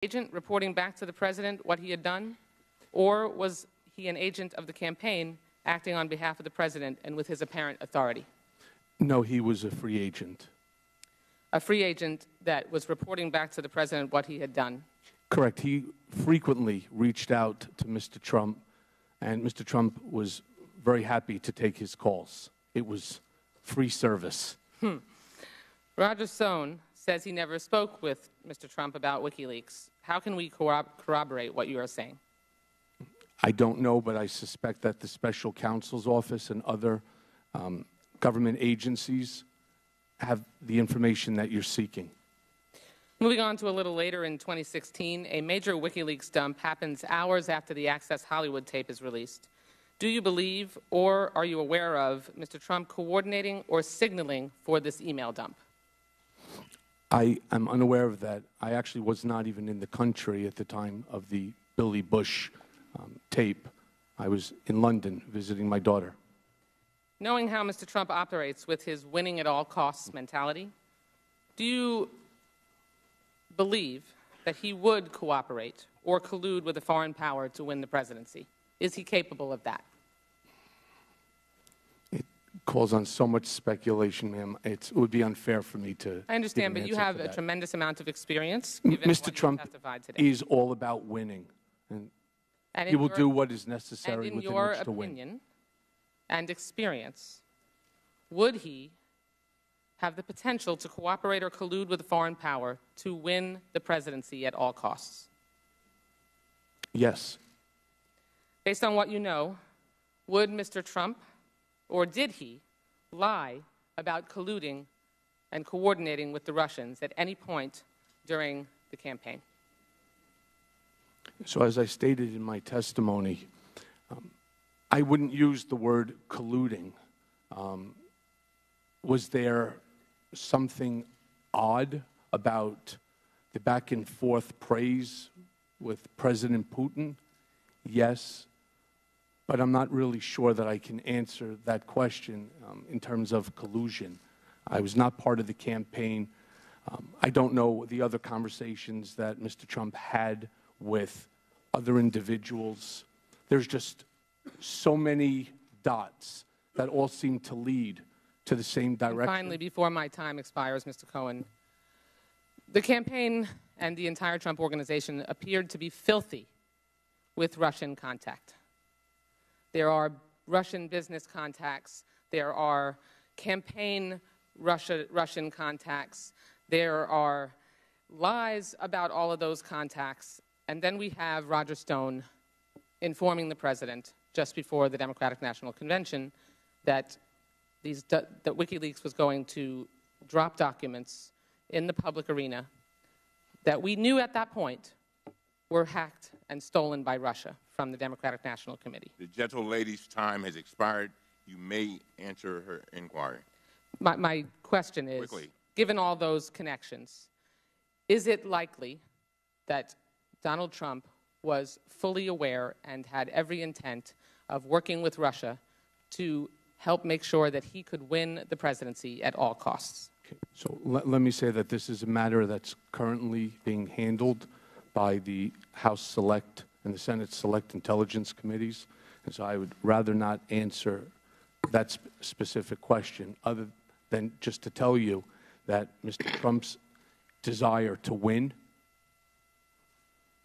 Agent reporting back to the president what he had done, or was he an agent of the campaign acting on behalf of the president and with his apparent authority? No, he was a free agent. A free agent that was reporting back to the president what he had done? Correct. He frequently reached out to Mr. Trump, and Mr. Trump was very happy to take his calls. It was free service. Roger Stone says he never spoke with Mr. Trump about WikiLeaks. How can we corroborate what you are saying? I don't know, but I suspect that the special counsel's office and other government agencies have the information that you're seeking. Moving on to a little later in 2016, a major WikiLeaks dump happens hours after the Access Hollywood tape is released. Do you believe or are you aware of Mr. Trump coordinating or signaling for this email dump? I am unaware of that. I actually was not even in the country at the time of the Billy Bush tape. I was in London visiting my daughter. Knowing how Mr. Trump operates with his winning at all costs mentality, do you believe that he would cooperate or collude with a foreign power to win the presidency? Is he capable of that? It calls on so much speculation, ma'am. It would be unfair for me to. I understand, but you have a tremendous amount of experience. Given Mr. Trump is all about winning, and he will do what is necessary within which to win. In your opinion and experience, would he have the potential to cooperate or collude with a foreign power to win the presidency at all costs? Yes. Based on what you know, would Mr. Trump, or did he, lie about colluding and coordinating with the Russians at any point during the campaign? So as I stated in my testimony, I wouldn't use the word colluding. Was there something odd about the back and forth praise with President Putin? Yes, but I'm not really sure that I can answer that question in terms of collusion. I was not part of the campaign. I don't know the other conversations that Mr. Trump had with other individuals. There's just so many dots that all seem to lead to the same direction. And finally, before my time expires, Mr. Cohen, the campaign and the entire Trump organization appeared to be filthy with Russian contact. There are Russian business contacts. There are campaign Russian contacts. There are lies about all of those contacts. And then we have Roger Stone informing the president just before the Democratic National Convention that that WikiLeaks was going to drop documents in the public arena that we knew at that point were hacked and stolen by Russia from the Democratic National Committee. The gentle lady's time has expired. You may answer her inquiry. My question is, quickly, given all those connections, is it likely that Donald Trump was fully aware and had every intent of working with Russia to help make sure that he could win the presidency at all costs? Okay. So let me say that this is a matter that's currently being handled by the House Select and the Senate Select Intelligence Committees. And so I would rather not answer that specific question other than just to tell you that Mr. Trump's desire to win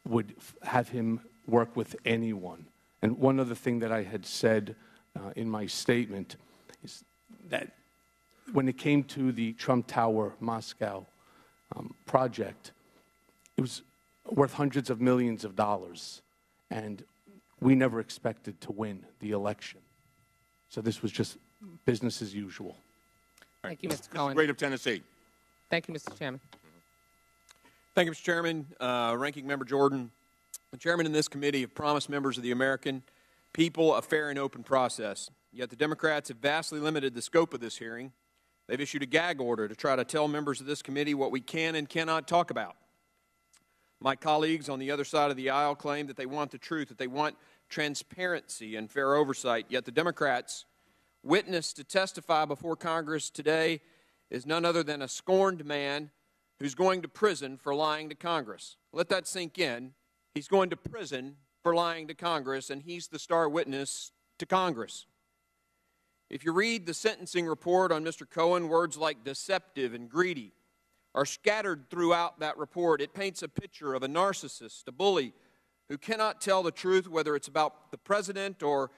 would have him work with anyone. And one other thing that I had said in my statement is that when it came to the Trump Tower Moscow project, it was worth hundreds of millions of dollars, and we never expected to win the election. So this was just business as usual. Thank you, Mr. Cohen. Mr. Great of Tennessee. Thank you, Mr. Chairman. Thank you, Mr. Chairman. Ranking Member Jordan, the chairman and this committee have promised members of the American people a fair and open process. Yet the Democrats have vastly limited the scope of this hearing. They've issued a gag order to try to tell members of this committee what we can and cannot talk about. My colleagues on the other side of the aisle claim that they want the truth, that they want transparency and fair oversight. Yet the Democrats' witness to testify before Congress today is none other than a scorned man who's going to prison for lying to Congress. Let that sink in. He's going to prison for lying to Congress, and he's the star witness to Congress. If you read the sentencing report on Mr. Cohen, words like deceptive and greedy are scattered throughout that report. It paints a picture of a narcissist, a bully, who cannot tell the truth, whether it's about the president or